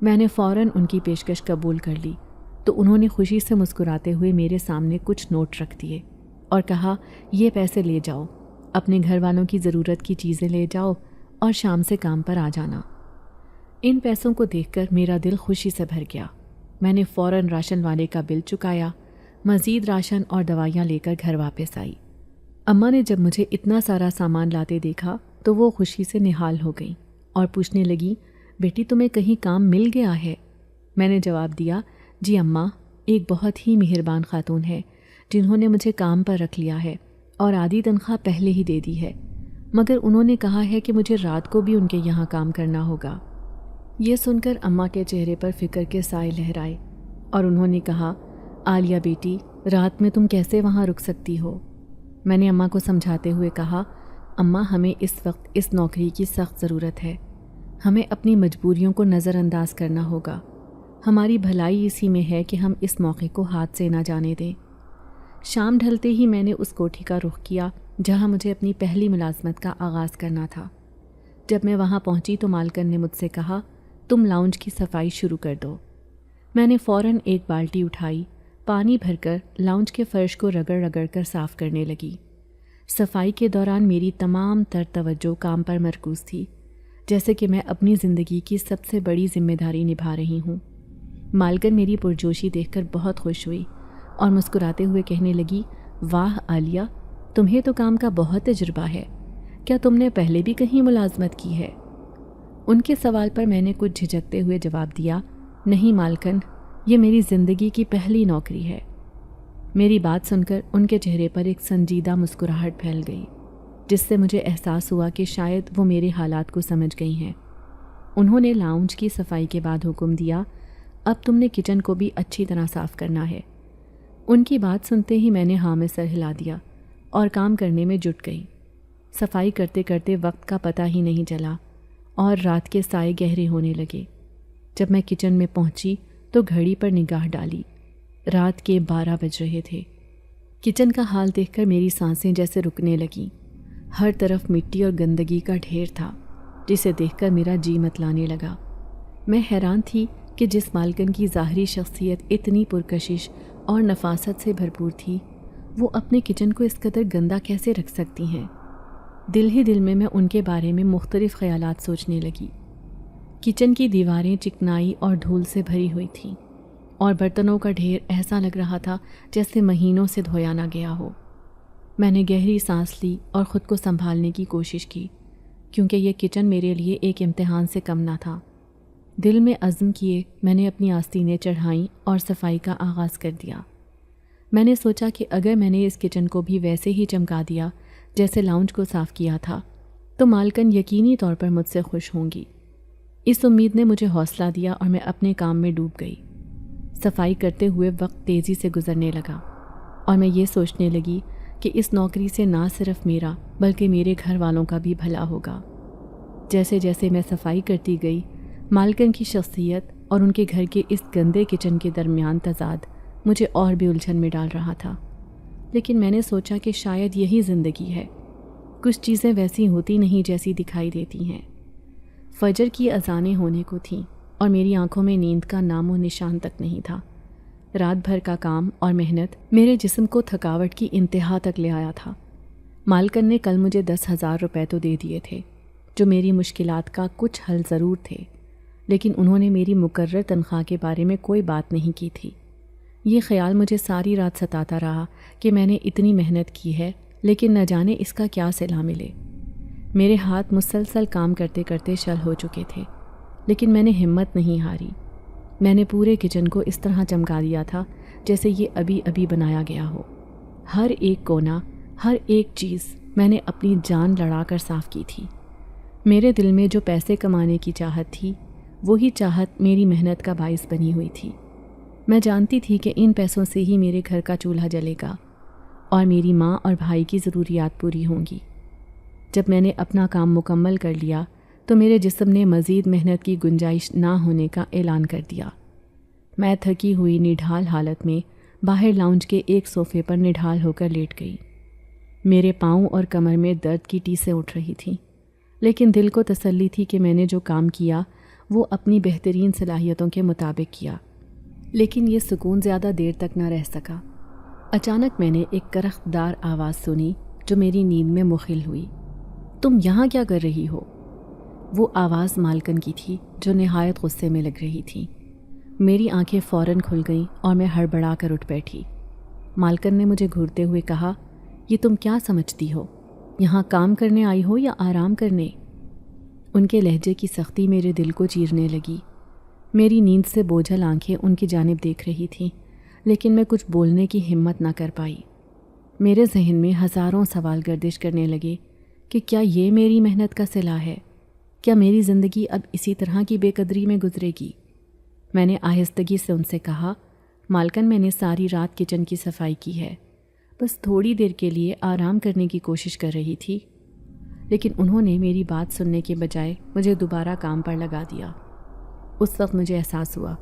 میں نے فوراً ان کی پیشکش قبول کر لی تو انہوں نے خوشی سے مسکراتے ہوئے میرے سامنے کچھ نوٹ رکھ دیے اور کہا، یہ پیسے لے جاؤ، اپنے گھر والوں کی ضرورت کی چیزیں لے جاؤ اور شام سے کام پر آ جانا۔ ان پیسوں کو دیکھ کر میرا دل خوشی سے بھر گیا۔ میں نے فوراً راشن والے کا بل چکایا، مزید راشن اور دوائیاں لے کر گھر واپس آئی۔ اماں نے جب مجھے اتنا سارا سامان لاتے دیکھا تو وہ خوشی سے نہال ہو گئیں اور پوچھنے لگی، بیٹی تمہیں کہیں کام مل گیا ہے؟ میں نے جواب دیا، جی اماں، ایک بہت ہی مہربان خاتون ہے جنہوں نے مجھے کام پر رکھ لیا ہے اور آدھی تنخواہ پہلے ہی دے دی ہے، مگر انہوں نے کہا ہے کہ مجھے رات کو بھی ان کے یہاں کام کرنا ہوگا۔ یہ سن کر اماں کے چہرے پر فکر کے سائے لہرائے اور انہوں نے کہا، عالیہ بیٹی، رات میں تم کیسے وہاں رک سکتی ہو؟ میں نے اماں کو سمجھاتے ہوئے کہا، اماں ہمیں اس وقت اس نوکری کی سخت ضرورت ہے، ہمیں اپنی مجبوریوں کو نظر انداز کرنا ہوگا، ہماری بھلائی اسی میں ہے کہ ہم اس موقع کو ہاتھ سے نہ جانے دیں۔ شام ڈھلتے ہی میں نے اس کوٹھی کا رخ کیا جہاں مجھے اپنی پہلی ملازمت کا آغاز کرنا تھا۔ جب میں وہاں پہنچی تو مالکن نے مجھ سے کہا، تم لاؤنج کی صفائی شروع کر دو۔ میں نے فوراً ایک بالٹی اٹھائی، پانی بھر کر لاؤنج کے فرش کو رگڑ رگڑ کر صاف کرنے لگی۔ صفائی کے دوران میری تمام تر توجہ کام پر مرکوز تھی، جیسے کہ میں اپنی زندگی کی سب سے بڑی ذمہ داری نبھا رہی ہوں۔ مالکن میری پرجوشی دیکھ کر بہت خوش ہوئی اور مسکراتے ہوئے کہنے لگی، واہ عالیہ، تمہیں تو کام کا بہت تجربہ ہے، کیا تم نے پہلے بھی کہیں ملازمت کی ہے؟ ان کے سوال پر میں نے کچھ جھجکتے ہوئے جواب دیا، نہیں مالکن، یہ میری زندگی کی پہلی نوکری ہے۔ میری بات سن کر ان کے چہرے پر ایک سنجیدہ مسکراہٹ پھیل گئی، جس سے مجھے احساس ہوا کہ شاید وہ میرے حالات کو سمجھ گئی ہیں۔ انہوں نے لاؤنج کی صفائی کے بعد حکم دیا، اب تم نے کچن کو بھی اچھی طرح صاف کرنا ہے۔ ان کی بات سنتے ہی میں نے ہاں میں سر ہلا دیا اور کام کرنے میں جٹ گئی۔ صفائی کرتے کرتے وقت کا پتہ ہی نہیں چلا اور رات کے سائے گہرے ہونے لگے۔ جب میں کچن میں پہنچی تو گھڑی پر نگاہ ڈالی، رات کے 12 بج رہے تھے۔ کچن کا حال دیکھ کر میری سانسیں جیسے رکنے لگیں۔ ہر طرف مٹی اور گندگی کا ڈھیر تھا، جسے دیکھ کر میرا جی متلانے لگا۔ میں حیران تھی کہ جس مالکن کی ظاہری شخصیت اتنی پرکشش اور نفاست سے بھرپور تھی، وہ اپنے کچن کو اس قدر گندا کیسے رکھ سکتی ہیں۔ دل ہی دل میں ان کے بارے میں مختلف خیالات سوچنے لگی۔ کچن کی دیواریں چکنائی اور دھول سے بھری ہوئی تھیں اور برتنوں کا ڈھیر ایسا لگ رہا تھا جیسے مہینوں سے دھویا نہ گیا ہو۔ میں نے گہری سانس لی اور خود کو سنبھالنے کی کوشش کی، کیونکہ یہ کچن میرے لیے ایک امتحان سے کم نہ تھا۔ دل میں عزم کیے میں نے اپنی آستینیں چڑھائیں اور صفائی کا آغاز کر دیا۔ میں نے سوچا کہ اگر میں نے اس کچن کو بھی ویسے ہی چمکا دیا جیسے لاؤنج کو صاف کیا تھا تو مالکن یقینی طور پر مجھ سے خوش ہوں گی۔ اس امید نے مجھے حوصلہ دیا اور میں اپنے کام میں ڈوب گئی۔ صفائی کرتے ہوئے وقت تیزی سے گزرنے لگا اور میں یہ سوچنے لگی کہ اس نوکری سے نہ صرف میرا بلکہ میرے گھر والوں کا بھی بھلا ہوگا۔ جیسے جیسے میں صفائی کرتی گئی، مالکن کی شخصیت اور ان کے گھر کے اس گندے کچن کے درمیان تضاد مجھے اور بھی الجھن میں ڈال رہا تھا۔ لیکن میں نے سوچا کہ شاید یہی زندگی ہے، کچھ چیزیں ویسی ہوتی نہیں جیسی دکھائی دیتی ہیں۔ فجر کی اذانیں ہونے کو تھیں اور میری آنکھوں میں نیند کا نام و نشان تک نہیں تھا۔ رات بھر کا کام اور محنت میرے جسم کو تھکاوٹ کی انتہا تک لے آیا تھا۔ مالکن نے کل مجھے 10,000 روپے تو دے دیے تھے، جو میری مشکلات کا کچھ حل ضرور تھے، لیکن انہوں نے میری مقرر تنخواہ کے بارے میں کوئی بات نہیں کی تھی۔ یہ خیال مجھے ساری رات ستاتا رہا کہ میں نے اتنی محنت کی ہے، لیکن نہ جانے اس کا کیا صلہ ملے۔ میرے ہاتھ مسلسل کام کرتے کرتے شل ہو چکے تھے، لیکن میں نے ہمت نہیں ہاری۔ میں نے پورے کچن کو اس طرح چمکا دیا تھا جیسے یہ ابھی ابھی بنایا گیا ہو۔ ہر ایک کونا، ہر ایک چیز میں نے اپنی جان لڑا کر صاف کی تھی۔ میرے دل میں جو پیسے کمانے کی چاہت تھی، وہی چاہت میری محنت کا باعث بنی ہوئی تھی۔ میں جانتی تھی کہ ان پیسوں سے ہی میرے گھر کا چولہا جلے گا اور میری ماں اور بھائی کی ضروریات پوری ہوں گی۔ جب میں نے اپنا کام مکمل کر لیا تو میرے جسم نے مزید محنت کی گنجائش نہ ہونے کا اعلان کر دیا۔ میں تھکی ہوئی نڈھال حالت میں باہر لاؤنج کے ایک صوفے پر نڈھال ہو کر لیٹ گئی۔ میرے پاؤں اور کمر میں درد کی ٹیسیں اٹھ رہی تھیں، لیکن دل کو تسلی تھی کہ میں نے جو کام کیا وہ اپنی بہترین صلاحیتوں کے مطابق کیا۔ لیکن یہ سکون زیادہ دیر تک نہ رہ سکا۔ اچانک میں نے ایک کرخت دار آواز سنی جو میری نیند میں مخل ہوئی۔ تم یہاں کیا کر رہی ہو؟ وہ آواز مالکن کی تھی جو نہایت غصے میں لگ رہی تھی۔ میری آنکھیں فوراً کھل گئیں اور میں ہڑبڑا کر اٹھ بیٹھی۔ مالکن نے مجھے گھورتے ہوئے کہا، یہ تم کیا سمجھتی ہو؟ یہاں کام کرنے آئی ہو یا آرام کرنے؟ ان کے لہجے کی سختی میرے دل کو چیرنے لگی۔ میری نیند سے بوجھل آنکھیں ان کی جانب دیکھ رہی تھیں، لیکن میں کچھ بولنے کی ہمت نہ کر پائی۔ میرے ذہن میں ہزاروں سوال گردش کرنے لگے کہ کیا یہ میری محنت کا صلہ ہے؟ کیا میری زندگی اب اسی طرح کی بے قدری میں گزرے گی؟ میں نے آہستگی سے ان سے کہا، مالکن میں نے ساری رات کچن کی صفائی کی ہے، بس تھوڑی دیر کے لیے آرام کرنے کی کوشش کر رہی تھی۔ لیکن انہوں نے میری بات سننے کے بجائے مجھے دوبارہ کام پر لگا دیا۔ اس وقت مجھے احساس ہوا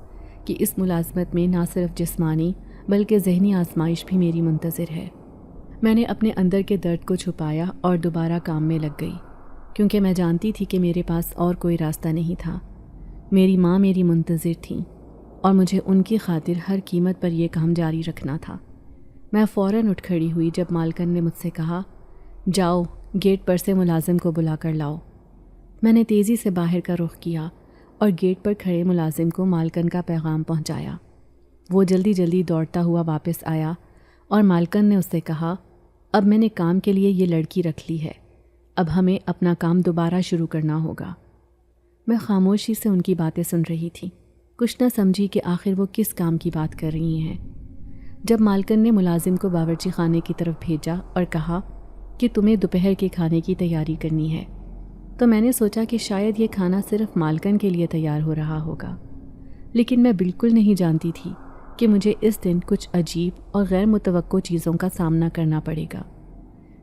کہ اس ملازمت میں نہ صرف جسمانی بلکہ ذہنی آزمائش بھی میری منتظر ہے۔ میں نے اپنے اندر کے درد کو چھپایا اور دوبارہ کام میں لگ گئی، کیونکہ میں جانتی تھی کہ میرے پاس اور کوئی راستہ نہیں تھا۔ میری ماں میری منتظر تھیں اور مجھے ان کی خاطر ہر قیمت پر یہ کام جاری رکھنا تھا۔ میں فوراً اٹھ کھڑی ہوئی جب مالکن نے مجھ سے کہا، جاؤ گیٹ پر سے ملازم کو بلا کر لاؤ۔ میں نے تیزی سے باہر کا رخ کیا اور گیٹ پر کھڑے ملازم کو مالکن کا پیغام پہنچایا۔ وہ جلدی جلدی دوڑتا ہوا واپس آیا اور مالکن نے اس سے کہا، اب میں نے کام کے لیے یہ لڑکی رکھ لی ہے، اب ہمیں اپنا کام دوبارہ شروع کرنا ہوگا۔ میں خاموشی سے ان کی باتیں سن رہی تھی، کچھ نہ سمجھی کہ آخر وہ کس کام کی بات کر رہی ہیں۔ جب مالکن نے ملازم کو باورچی خانے کی طرف بھیجا اور کہا کہ تمہیں دوپہر کے کھانے کی تیاری کرنی ہے، تو میں نے سوچا کہ شاید یہ کھانا صرف مالکن کے لیے تیار ہو رہا ہوگا، لیکن میں بالکل نہیں جانتی تھی کہ مجھے اس دن کچھ عجیب اور غیر متوقع چیزوں کا سامنا کرنا پڑے گا۔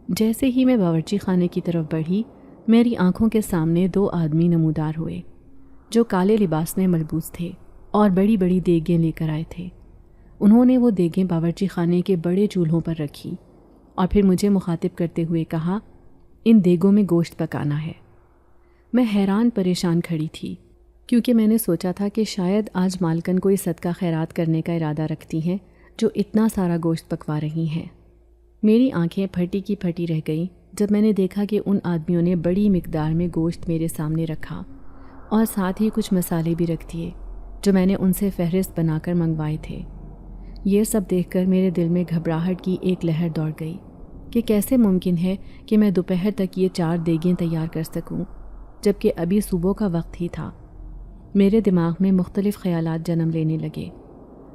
جیسے ہی میں باورچی خانے کی طرف بڑھی، میری آنکھوں کے سامنے 2 آدمی نمودار ہوئے جو کالے لباس میں ملبوس تھے اور بڑی بڑی دیگیں لے کر آئے تھے۔ انہوں نے وہ دیگیں باورچی خانے کے بڑے چولہوں پر رکھی اور پھر مجھے مخاطب کرتے ہوئے کہا، ان دیگوں میں گوشت پکانا ہے۔ میں حیران پریشان کھڑی تھی، کیونکہ میں نے سوچا تھا کہ شاید آج مالکن کوئی صدقہ خیرات کرنے کا ارادہ رکھتی ہیں جو اتنا سارا گوشت پکوا رہی ہیں۔ میری آنکھیں پھٹی کی پھٹی رہ گئیں جب میں نے دیکھا کہ ان آدمیوں نے بڑی مقدار میں گوشت میرے سامنے رکھا اور ساتھ ہی کچھ مسالے بھی رکھ دیے جو میں نے ان سے فہرست بنا کر منگوائے تھے۔ یہ سب دیکھ کر میرے دل میں گھبراہٹ کی ایک لہر دوڑ گئی کہ کیسے ممکن ہے کہ میں دوپہر تک یہ 4 دیگیں تیار کر سکوں، جبکہ ابھی صبح کا وقت ہی تھا۔ میرے دماغ میں مختلف خیالات جنم لینے لگے،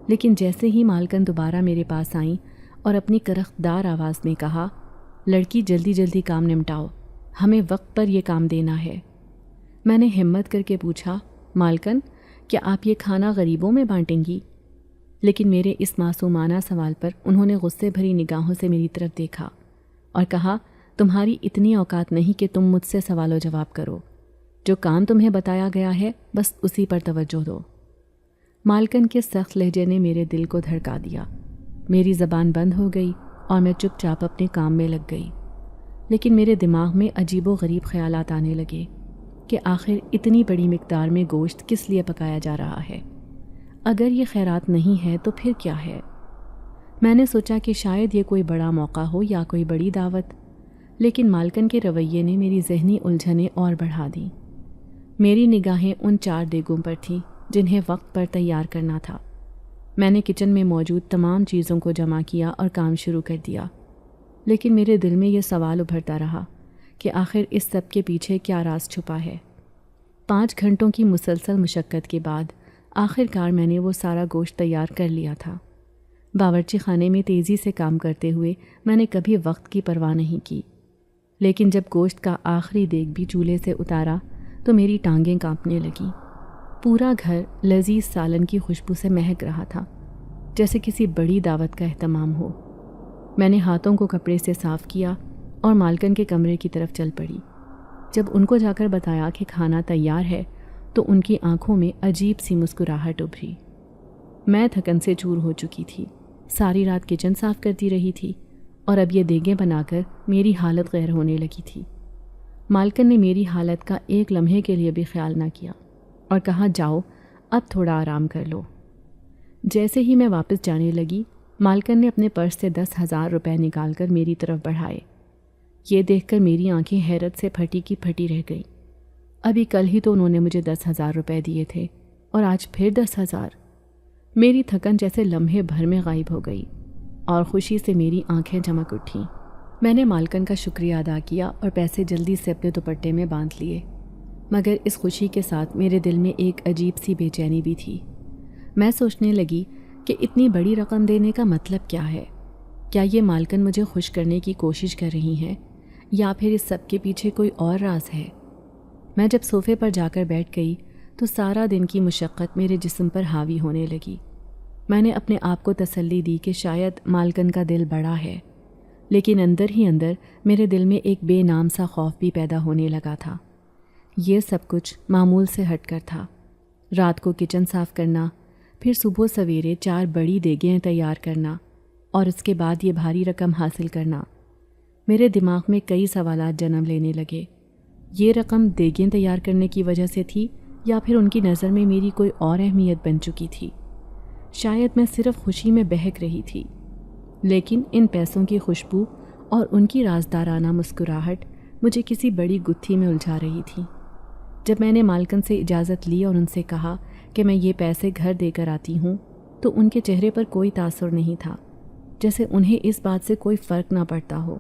لیکن جیسے ہی مالکن دوبارہ میرے پاس آئیں اور اپنی کرختدار آواز میں کہا، لڑکی جلدی جلدی کام نمٹاؤ، ہمیں وقت پر یہ کام دینا ہے۔ میں نے ہمت کر کے پوچھا، مالکن کیا آپ یہ کھانا غریبوں میں بانٹیں گی؟ لیکن میرے اس معصومانہ سوال پر انہوں نے غصے بھری نگاہوں سے میری طرف دیکھا اور کہا، تمہاری اتنی اوقات نہیں کہ تم مجھ سے سوال و جواب کرو، جو کام تمہیں بتایا گیا ہے بس اسی پر توجہ دو۔ مالکن کے سخت لہجے نے میرے دل کو دھڑکا دیا۔ میری زبان بند ہو گئی اور میں چپ چاپ اپنے کام میں لگ گئی، لیکن میرے دماغ میں عجیب و غریب خیالات آنے لگے کہ آخر اتنی بڑی مقدار میں گوشت کس لیے پکایا جا رہا ہے؟ اگر یہ خیرات نہیں ہے تو پھر کیا ہے؟ میں نے سوچا کہ شاید یہ کوئی بڑا موقع ہو یا کوئی بڑی دعوت، لیکن مالکن کے رویے نے میری ذہنی الجھنیں اور بڑھا دیں۔ میری نگاہیں ان 4 دیگوں پر تھیں جنہیں وقت پر تیار کرنا تھا۔ میں نے کچن میں موجود تمام چیزوں کو جمع کیا اور کام شروع کر دیا، لیکن میرے دل میں یہ سوال ابھرتا رہا کہ آخر اس سب کے پیچھے کیا راز چھپا ہے۔ 5 گھنٹوں کی مسلسل مشقت کے بعد آخر کار میں نے وہ سارا گوشت تیار کر لیا تھا۔ باورچی خانے میں تیزی سے کام کرتے ہوئے میں نے کبھی وقت کی پرواہ نہیں کی، لیکن جب گوشت کا آخری دیگ بھی چولہے سے اتارا تو میری ٹانگیں کانپنے لگیں۔ پورا گھر لذیذ سالن کی خوشبو سے مہک رہا تھا، جیسے کسی بڑی دعوت کا اہتمام ہو۔ میں نے ہاتھوں کو کپڑے سے صاف کیا اور مالکن کے کمرے کی طرف چل پڑی۔ جب ان کو جا کر بتایا کہ کھانا تیار ہے تو ان کی آنکھوں میں عجیب سی مسکراہٹ ابھری۔ میں تھکن سے چور ہو چکی تھی، ساری رات کچن صاف کرتی رہی تھی اور اب یہ دیگیں بنا کر میری حالت غیر ہونے لگی تھی۔ مالکن نے میری حالت کا ایک لمحے کے لیے بھی خیال نہ کیا اور کہا، جاؤ اب تھوڑا آرام کر لو۔ جیسے ہی میں واپس جانے لگی، مالکن نے اپنے پرس سے 10,000 روپے نکال کر میری طرف بڑھائے۔ یہ دیکھ کر میری آنکھیں حیرت سے پھٹی کی پھٹی رہ گئیں۔ ابھی کل ہی تو انہوں نے مجھے 10,000 روپے دیے تھے اور آج پھر 10,000۔ میری تھکن جیسے لمحے بھر میں غائب ہو گئی اور خوشی سے میری آنکھیں چمک اٹھیں۔ میں نے مالکن کا شکریہ ادا کیا اور پیسے جلدی سے اپنے دوپٹے میں باندھ لیے، مگر اس خوشی کے ساتھ میرے دل میں ایک عجیب سی بے چینی بھی تھی۔ میں سوچنے لگی کہ اتنی بڑی رقم دینے کا مطلب کیا ہے؟ کیا یہ مالکن مجھے خوش کرنے کی کوشش کر رہی ہیں یا پھر اس سب کے پیچھے کوئی اور راز ہے؟ میں جب صوفے پر جا کر بیٹھ گئی تو سارا دن کی مشقت میرے جسم پر حاوی ہونے لگی۔ میں نے اپنے آپ کو تسلی دی کہ شاید مالکن کا دل بڑا ہے، لیکن اندر ہی اندر میرے دل میں ایک بے نام سا خوف بھی پیدا ہونے لگا تھا۔ یہ سب کچھ معمول سے ہٹ کر تھا۔ رات کو کچن صاف کرنا، پھر صبح سویرے 4 بڑی دیگیں تیار کرنا، اور اس کے بعد یہ بھاری رقم حاصل کرنا۔ میرے دماغ میں کئی سوالات جنم لینے لگے۔ یہ رقم دیگیں تیار کرنے کی وجہ سے تھی یا پھر ان کی نظر میں میری کوئی اور اہمیت بن چکی تھی؟ شاید میں صرف خوشی میں بہک رہی تھی، لیکن ان پیسوں کی خوشبو اور ان کی رازدارانہ مسکراہٹ مجھے کسی بڑی گتھی میں الجھا رہی تھی۔ جب میں نے مالکن سے اجازت لی اور ان سے کہا کہ میں یہ پیسے گھر دے کر آتی ہوں، تو ان کے چہرے پر کوئی تاثر نہیں تھا، جیسے انہیں اس بات سے کوئی فرق نہ پڑتا ہو۔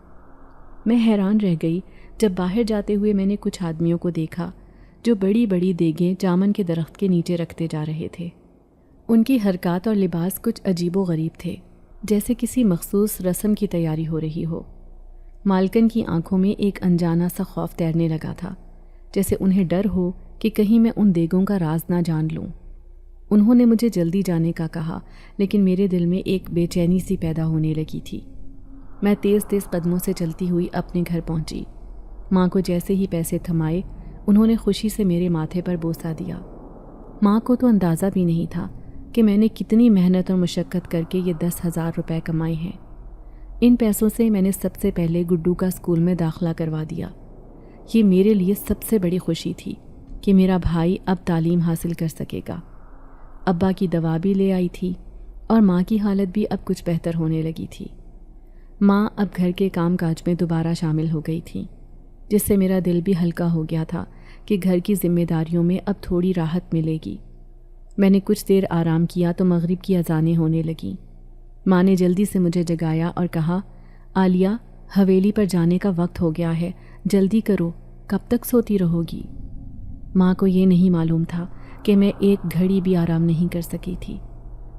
میں حیران رہ گئی جب باہر جاتے ہوئے میں نے کچھ آدمیوں کو دیکھا جو بڑی بڑی دیگیں جامن کے درخت کے نیچے رکھتے جا رہے تھے۔ ان کی حرکات اور لباس کچھ عجیب و غریب تھے، جیسے کسی مخصوص رسم کی تیاری ہو رہی ہو۔ مالکن کی آنکھوں میں ایک انجانا سا خوف تیرنے لگا تھا، جیسے انہیں ڈر ہو کہ کہیں میں ان دیگوں کا راز نہ جان لوں۔ انہوں نے مجھے جلدی جانے کا کہا، لیکن میرے دل میں ایک بے چینی سی پیدا ہونے لگی تھی۔ میں تیز تیز قدموں سے چلتی ہوئی اپنے گھر پہنچی۔ ماں کو جیسے ہی پیسے تھمائے، انہوں نے خوشی سے میرے ماتھے پر بوسہ دیا۔ ماں کو تو اندازہ بھی نہیں تھا کہ میں نے کتنی محنت اور مشقت کر کے یہ 10,000 روپے کمائے ہیں۔ ان پیسوں سے میں نے سب سے پہلے گڈو کا اسکول میں داخلہ کروا دیا۔ یہ میرے لیے سب سے بڑی خوشی تھی کہ میرا بھائی اب تعلیم حاصل کر سکے گا۔ ابا کی دوا بھی لے آئی تھی اور ماں کی حالت بھی اب کچھ بہتر ہونے لگی تھی۔ ماں اب گھر کے کام کاج میں دوبارہ شامل ہو گئی تھیں، جس سے میرا دل بھی ہلکا ہو گیا تھا کہ گھر کی ذمہ داریوں میں اب تھوڑی راحت ملے گی۔ میں نے کچھ دیر آرام کیا تو مغرب کی اذانیں ہونے لگیں۔ ماں نے جلدی سے مجھے جگایا اور کہا، عالیہ، حویلی پر جانے کا وقت ہو گیا ہے، جلدی کرو، کب تک سوتی رہو گی؟ ماں کو یہ نہیں معلوم تھا کہ میں ایک گھڑی بھی آرام نہیں کر سکی تھی۔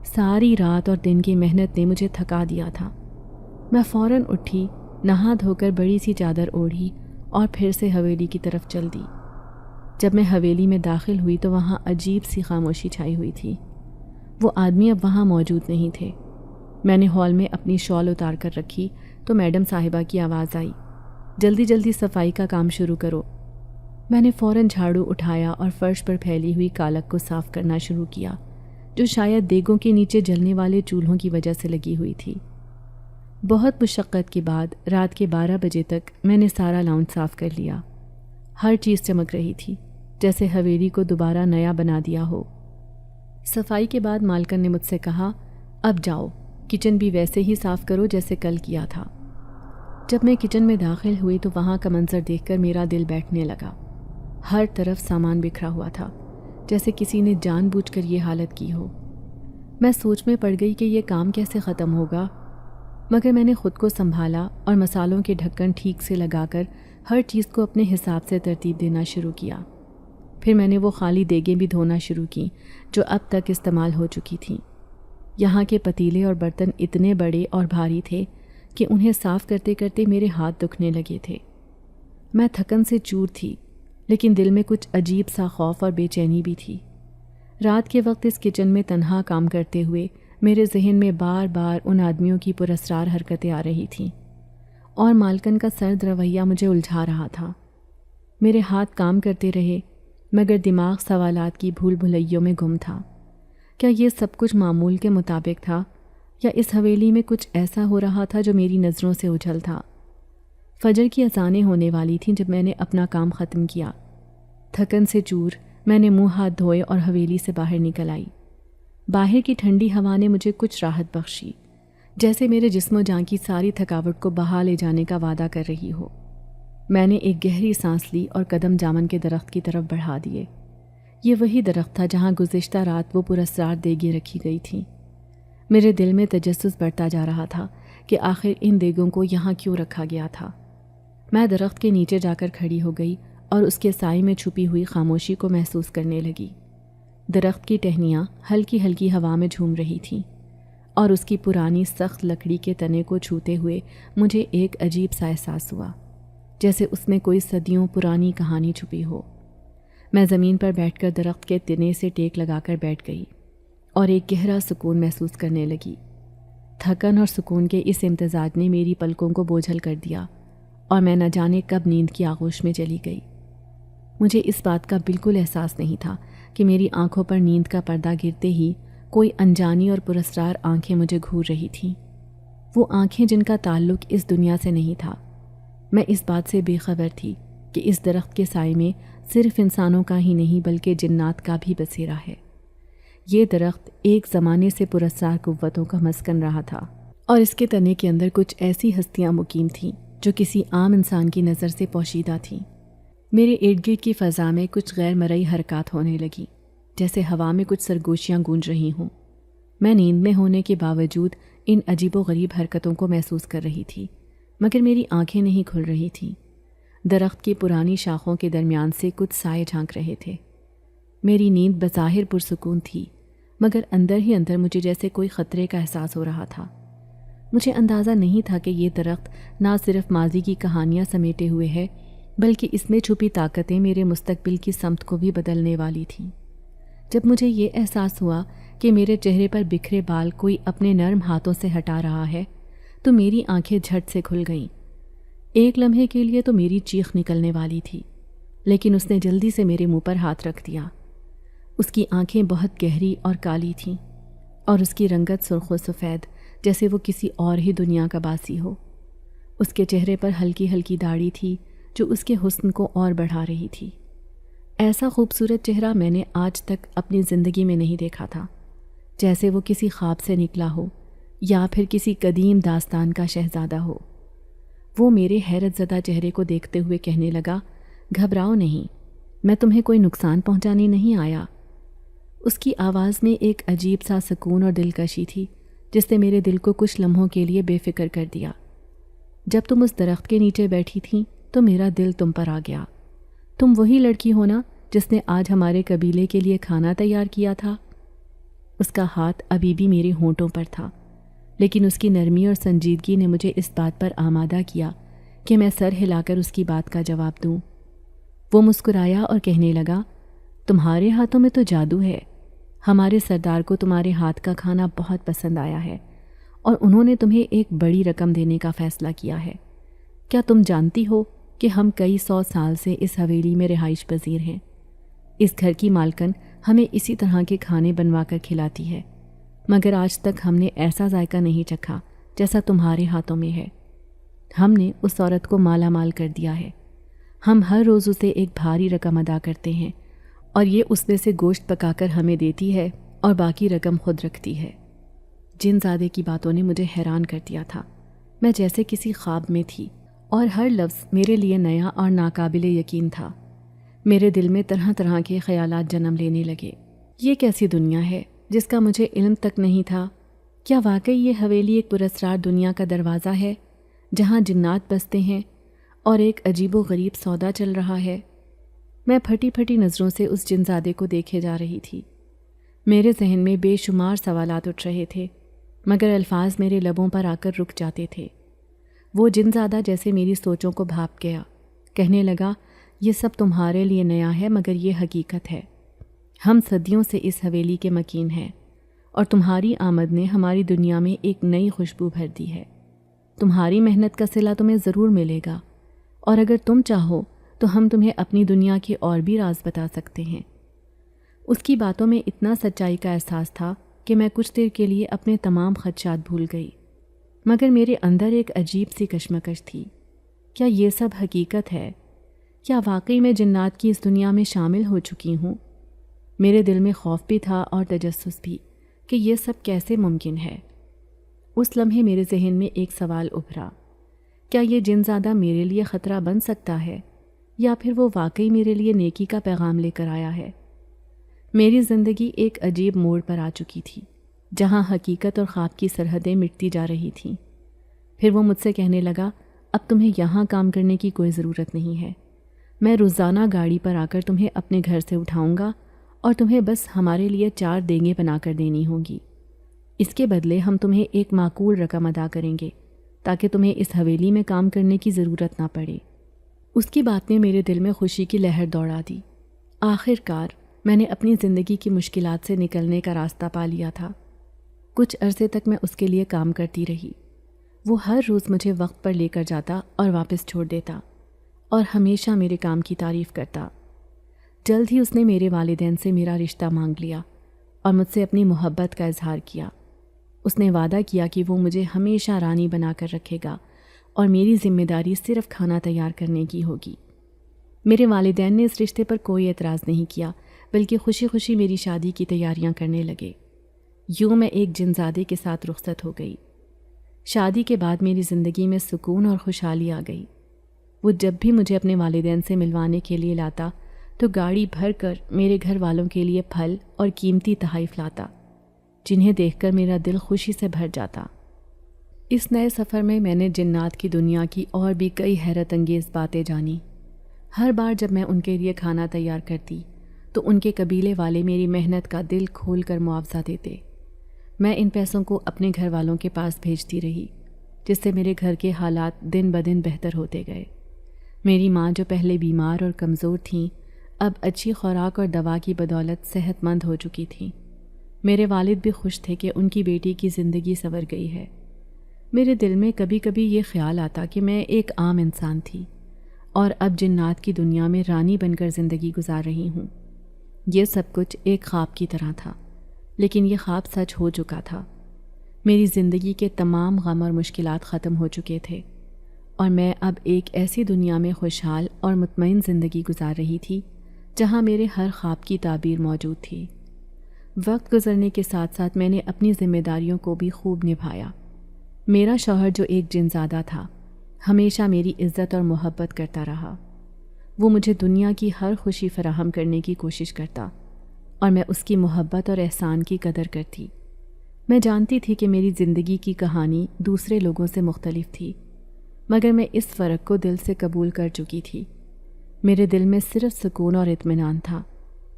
ساری رات اور دن کی محنت نے مجھے تھکا دیا تھا۔ میں فوراً اٹھی، نہا دھو کر بڑی سی چادر اوڑھی اور پھر سے حویلی کی طرف چل دی۔ جب میں حویلی میں داخل ہوئی تو وہاں عجیب سی خاموشی چھائی ہوئی تھی۔ وہ آدمی اب وہاں موجود نہیں تھے۔ میں نے ہال میں اپنی شال اتار کر رکھی تو میڈم صاحبہ کی آواز آئی، جلدی جلدی صفائی کا کام شروع کرو۔ میں نے فوراً جھاڑو اٹھایا اور فرش پر پھیلی ہوئی کالک کو صاف کرنا شروع کیا، جو شاید دیگوں کے نیچے جلنے والے چولہوں کی وجہ سے لگی ہوئی تھی۔ بہت مشقت کے بعد رات کے 12 بجے تک میں نے سارا لاؤنج صاف کر لیا۔ ہر چیز چمک رہی تھی، جیسے حویلی کو دوبارہ نیا بنا دیا ہو۔ صفائی کے بعد مالکن نے مجھ سے کہا، اب جاؤ، کچن بھی ویسے ہی صاف کرو جیسے کل کیا تھا۔ جب میں کچن میں داخل ہوئی تو وہاں کا منظر دیکھ کر میرا دل بیٹھنے لگا۔ ہر طرف سامان بکھرا ہوا تھا، جیسے کسی نے جان بوجھ کر یہ حالت کی ہو۔ میں سوچ میں پڑ گئی کہ یہ کام کیسے ختم ہوگا، مگر میں نے خود کو سنبھالا اور مسالوں کے ڈھکن ٹھیک سے لگا کر ہر چیز کو اپنے حساب سے ترتیب دینا شروع کیا۔ پھر میں نے وہ خالی دیگیں بھی دھونا شروع کیں جو اب تک استعمال ہو چکی تھیں۔ یہاں کے پتیلے اور برتن اتنے بڑے اور بھاری تھے کہ انہیں صاف کرتے کرتے میرے ہاتھ دکھنے لگے تھے۔ میں تھکن سے چور تھی، لیکن دل میں کچھ عجیب سا خوف اور بے چینی بھی تھی۔ رات کے وقت اس کچن میں تنہا کام کرتے ہوئے میرے ذہن میں بار بار ان آدمیوں کی پراسرار حرکتیں آ رہی تھیں، اور مالکن کا سرد رویہ مجھے الجھا رہا تھا۔ میرے ہاتھ کام کرتے رہے، مگر دماغ سوالات کی بھول بھلیوں میں گم تھا۔ کیا یہ سب کچھ معمول کے مطابق تھا، یا اس حویلی میں کچھ ایسا ہو رہا تھا جو میری نظروں سے اوجھل تھا؟ فجر کی اذانیں ہونے والی تھیں جب میں نے اپنا کام ختم کیا۔ تھکن سے چور میں نے منہ ہاتھ دھوئے اور حویلی سے باہر نکل آئی۔ باہر کی ٹھنڈی ہوا نے مجھے کچھ راحت بخشی، جیسے میرے جسم و جان کی ساری تھکاوٹ کو بہا لے جانے کا وعدہ کر رہی ہو۔ میں نے ایک گہری سانس لی اور قدم جامن کے درخت کی طرف بڑھا دیے۔ یہ وہی درخت تھا جہاں گزشتہ رات وہ پراسرار دیگیں رکھی گئی تھیں۔ میرے دل میں تجسس بڑھتا جا رہا تھا کہ آخر ان دیگوں کو یہاں کیوں رکھا گیا تھا۔ میں درخت کے نیچے جا کر کھڑی ہو گئی اور اس کے سائے میں چھپی ہوئی خاموشی کو محسوس کرنے لگی۔ درخت کی ٹہنیاں ہلکی ہلکی ہوا میں جھوم رہی تھیں، اور اس کی پرانی سخت لکڑی کے تنے کو چھوتے ہوئے مجھے ایک عجیب سا احساس ہوا، جیسے اس میں کوئی صدیوں پرانی کہانی چھپی ہو۔ میں زمین پر بیٹھ کر درخت کے تنے سے ٹیک لگا کر بیٹھ گئی اور ایک گہرا سکون محسوس کرنے لگی۔ تھکن اور سکون کے اس امتزاج نے میری پلکوں کو بوجھل کر دیا اور میں نہ جانے کب نیند کی آغوش میں چلی گئی۔ مجھے اس بات کا بالکل احساس نہیں تھا کہ میری آنکھوں پر نیند کا پردہ گرتے ہی کوئی انجانی اور پراسرار آنکھیں مجھے گھور رہی تھیں، وہ آنکھیں جن کا تعلق اس دنیا سے نہیں تھا۔ میں اس بات سے بے خبر تھی کہ اس درخت کے سائے میں صرف انسانوں کا ہی نہیں بلکہ جنات کا بھی بسیرا ہے۔ یہ درخت ایک زمانے سے پراسرار قوتوں کا مسکن رہا تھا اور اس کے تنے کے اندر کچھ ایسی ہستیاں مقیم تھیں جو کسی عام انسان کی نظر سے پوشیدہ تھیں۔ میرے ارد گرد کی فضا میں کچھ غیر مرئی حرکات ہونے لگیں، جیسے ہوا میں کچھ سرگوشیاں گونج رہی ہوں۔ میں نیند میں ہونے کے باوجود ان عجیب و غریب حرکتوں کو محسوس کر رہی تھی، مگر میری آنکھیں نہیں کھل رہی تھیں۔ درخت کی پرانی شاخوں کے درمیان سے کچھ سائے جھانک رہے تھے۔ میری نیند بظاہر پرسکون تھی، مگر اندر ہی اندر مجھے جیسے کوئی خطرے کا احساس ہو رہا تھا۔ مجھے اندازہ نہیں تھا کہ یہ درخت نہ صرف ماضی کی کہانیاں سمیٹے ہوئے ہے، بلکہ اس میں چھپی طاقتیں میرے مستقبل کی سمت کو بھی بدلنے والی تھیں۔ جب مجھے یہ احساس ہوا کہ میرے چہرے پر بکھرے بال کوئی اپنے نرم ہاتھوں سے ہٹا رہا ہے تو میری آنکھیں جھٹ سے کھل گئیں۔ ایک لمحے کے لیے تو میری چیخ نکلنے والی تھی، لیکن اس نے جلدی سے میرے منہ پر ہاتھ رکھ دیا۔ اس کی آنکھیں بہت گہری اور کالی تھیں اور اس کی رنگت سرخ و سفید، جیسے وہ کسی اور ہی دنیا کا باسی ہو۔ اس کے چہرے پر ہلکی ہلکی داڑھی تھی جو اس کے حسن کو اور بڑھا رہی تھی۔ ایسا خوبصورت چہرہ میں نے آج تک اپنی زندگی میں نہیں دیکھا تھا، جیسے وہ کسی خواب سے نکلا ہو یا پھر کسی قدیم داستان کا شہزادہ ہو۔ وہ میرے حیرت زدہ چہرے کو دیکھتے ہوئے کہنے لگا، گھبراؤ نہیں، میں تمہیں کوئی نقصان پہنچانے نہیں آیا۔ اس کی آواز میں ایک عجیب سا سکون اور دلکشی تھی جس نے میرے دل کو کچھ لمحوں کے لیے بے فکر کر دیا۔ جب تم اس درخت کے نیچے بیٹھی تھیں تو میرا دل تم پر آ گیا۔ تم وہی لڑکی ہو نا جس نے آج ہمارے قبیلے کے لیے کھانا تیار کیا تھا؟ اس کا ہاتھ ابھی بھی میرے ہونٹوں پر تھا، لیکن اس کی نرمی اور سنجیدگی نے مجھے اس بات پر آمادہ کیا کہ میں سر ہلا کر اس کی بات کا جواب دوں۔ وہ مسکرایا اور کہنے لگا، تمہارے ہاتھوں میں تو جادو ہے۔ ہمارے سردار کو تمہارے ہاتھ کا کھانا بہت پسند آیا ہے اور انہوں نے تمہیں ایک بڑی رقم دینے کا فیصلہ کیا ہے۔ کیا تم جانتی ہو کہ ہم کئی 100 سال سے اس حویلی میں رہائش پذیر ہیں؟ اس گھر کی مالکن ہمیں اسی طرح کے کھانے بنوا کر کھلاتی ہے، مگر آج تک ہم نے ایسا ذائقہ نہیں چکھا جیسا تمہارے ہاتھوں میں ہے۔ ہم نے اس عورت کو مالا مال کر دیا ہے۔ ہم ہر روز اسے ایک بھاری رقم ادا کرتے ہیں اور یہ اس میں سے گوشت پکا کر ہمیں دیتی ہے اور باقی رقم خود رکھتی ہے۔ جن زادے کی باتوں نے مجھے حیران کر دیا تھا۔ میں جیسے کسی خواب میں تھی اور ہر لفظ میرے لیے نیا اور ناقابل یقین تھا۔ میرے دل میں طرح طرح کے خیالات جنم لینے لگے۔ یہ کیسی دنیا ہے جس کا مجھے علم تک نہیں تھا؟ کیا واقعی یہ حویلی ایک پراسرار دنیا کا دروازہ ہے جہاں جنات بستے ہیں اور ایک عجیب و غریب سودا چل رہا ہے؟ میں پھٹی پھٹی نظروں سے اس جنزادے کو دیکھے جا رہی تھی۔ میرے ذہن میں بے شمار سوالات اٹھ رہے تھے، مگر الفاظ میرے لبوں پر آ کر رک جاتے تھے۔ وہ جنزادہ جیسے میری سوچوں کو بھاپ گیا، کہنے لگا، یہ سب تمہارے لیے نیا ہے مگر یہ حقیقت ہے۔ ہم صدیوں سے اس حویلی کے مکین ہیں اور تمہاری آمد نے ہماری دنیا میں ایک نئی خوشبو بھر دی ہے۔ تمہاری محنت کا صلہ تمہیں ضرور ملے گا، اور اگر تم چاہو تو ہم تمہیں اپنی دنیا کے اور بھی راز بتا سکتے ہیں۔ اس کی باتوں میں اتنا سچائی کا احساس تھا کہ میں کچھ دیر کے لیے اپنے تمام خدشات بھول گئی، مگر میرے اندر ایک عجیب سی کشمکش تھی۔ کیا یہ سب حقیقت ہے؟ کیا واقعی میں جنات کی اس دنیا میں شامل ہو چکی ہوں؟ میرے دل میں خوف بھی تھا اور تجسس بھی کہ یہ سب کیسے ممکن ہے۔ اس لمحے میرے ذہن میں ایک سوال ابھرا، کیا یہ جنزادہ میرے لیے خطرہ بن سکتا ہے یا پھر وہ واقعی میرے لیے نیکی کا پیغام لے کر آیا ہے؟ میری زندگی ایک عجیب موڑ پر آ چکی تھی جہاں حقیقت اور خواب کی سرحدیں مٹتی جا رہی تھیں۔ پھر وہ مجھ سے کہنے لگا، اب تمہیں یہاں کام کرنے کی کوئی ضرورت نہیں ہے۔ میں روزانہ گاڑی پر آ کر تمہیں اپنے گھر سے اٹھاؤں گا اور تمہیں بس ہمارے لیے 4 دینگیں بنا کر دینی ہوں گی۔ اس کے بدلے ہم تمہیں ایک معقول رقم ادا کریں گے تاکہ تمہیں اس حویلی میں کام کرنے کی ضرورت نہ پڑے۔ اس کی بات نے میرے دل میں خوشی کی لہر دوڑا دی۔ آخر کار میں نے اپنی زندگی کی مشکلات سے نکلنے کا راستہ پا لیا تھا۔ کچھ عرصے تک میں اس کے لیے کام کرتی رہی۔ وہ ہر روز مجھے وقت پر لے کر جاتا اور واپس چھوڑ دیتا، اور ہمیشہ میرے کام کی تعریف کرتا۔ جلد ہی اس نے میرے والدین سے میرا رشتہ مانگ لیا اور مجھ سے اپنی محبت کا اظہار کیا۔ اس نے وعدہ کیا کہ وہ مجھے ہمیشہ رانی بنا کر رکھے گا اور میری ذمہ داری صرف کھانا تیار کرنے کی ہوگی۔ میرے والدین نے اس رشتے پر کوئی اعتراض نہیں کیا، بلکہ خوشی خوشی میری شادی کی تیاریاں کرنے لگے۔ یوں میں ایک جنزادے کے ساتھ رخصت ہو گئی۔ شادی کے بعد میری زندگی میں سکون اور خوشحالی آ گئی۔ وہ جب بھی مجھے اپنے والدین سے ملوانے کے لیے لاتا تو گاڑی بھر کر میرے گھر والوں کے لیے پھل اور قیمتی تحائف لاتا، جنہیں دیکھ کر میرا دل خوشی سے بھر جاتا۔ اس نئے سفر میں نے جنات کی دنیا کی اور بھی کئی حیرت انگیز باتیں جانی۔ ہر بار جب میں ان کے لیے کھانا تیار کرتی تو ان کے قبیلے والے میری محنت کا دل کھول کر معاوضہ دیتے۔ میں ان پیسوں کو اپنے گھر والوں کے پاس بھیجتی رہی، جس سے میرے گھر کے حالات دن بدن بہتر ہوتے گئے۔ میری ماں جو پہلے بیمار اور کمزور تھیں، اب اچھی خوراک اور دوا کی بدولت صحت مند ہو چکی تھیں۔ میرے والد بھی خوش تھے کہ ان کی بیٹی کی زندگی سنور گئی ہے۔ میرے دل میں کبھی کبھی یہ خیال آتا کہ میں ایک عام انسان تھی اور اب جنات کی دنیا میں رانی بن کر زندگی گزار رہی ہوں۔ یہ سب کچھ ایک خواب کی طرح تھا، لیکن یہ خواب سچ ہو چکا تھا۔ میری زندگی کے تمام غم اور مشکلات ختم ہو چکے تھے، اور میں اب ایک ایسی دنیا میں خوشحال اور مطمئن زندگی گزار رہی تھی جہاں میرے ہر خواب کی تعبیر موجود تھی۔ وقت گزرنے کے ساتھ ساتھ میں نے اپنی ذمہ داریوں کو بھی خوب نبھایا۔ میرا شوہر جو ایک جنزادہ تھا، ہمیشہ میری عزت اور محبت کرتا رہا۔ وہ مجھے دنیا کی ہر خوشی فراہم کرنے کی کوشش کرتا، اور میں اس کی محبت اور احسان کی قدر کرتی۔ میں جانتی تھی کہ میری زندگی کی کہانی دوسرے لوگوں سے مختلف تھی، مگر میں اس فرق کو دل سے قبول کر چکی تھی۔ میرے دل میں صرف سکون اور اطمینان تھا،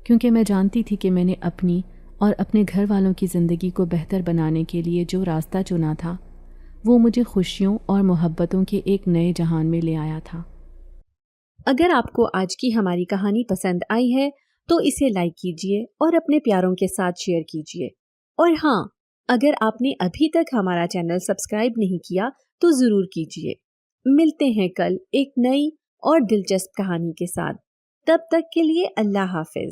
کیونکہ میں جانتی تھی کہ میں نے اپنی اور اپنے گھر والوں کی زندگی کو بہتر بنانے کے لیے جو راستہ چنا تھا، وہ مجھے خوشیوں اور محبتوں کے ایک نئے جہان میں لے آیا تھا۔ اگر آپ کو آج کی ہماری کہانی پسند آئی ہے تو اسے لائک کیجیے اور اپنے پیاروں کے ساتھ شیئر کیجیے، اور ہاں، اگر آپ نے ابھی تک ہمارا چینل سبسکرائب نہیں کیا تو ضرور کیجیے۔ ملتے ہیں کل ایک نئی اور دلچسپ کہانی کے ساتھ، تب تک کے لیے اللہ حافظ۔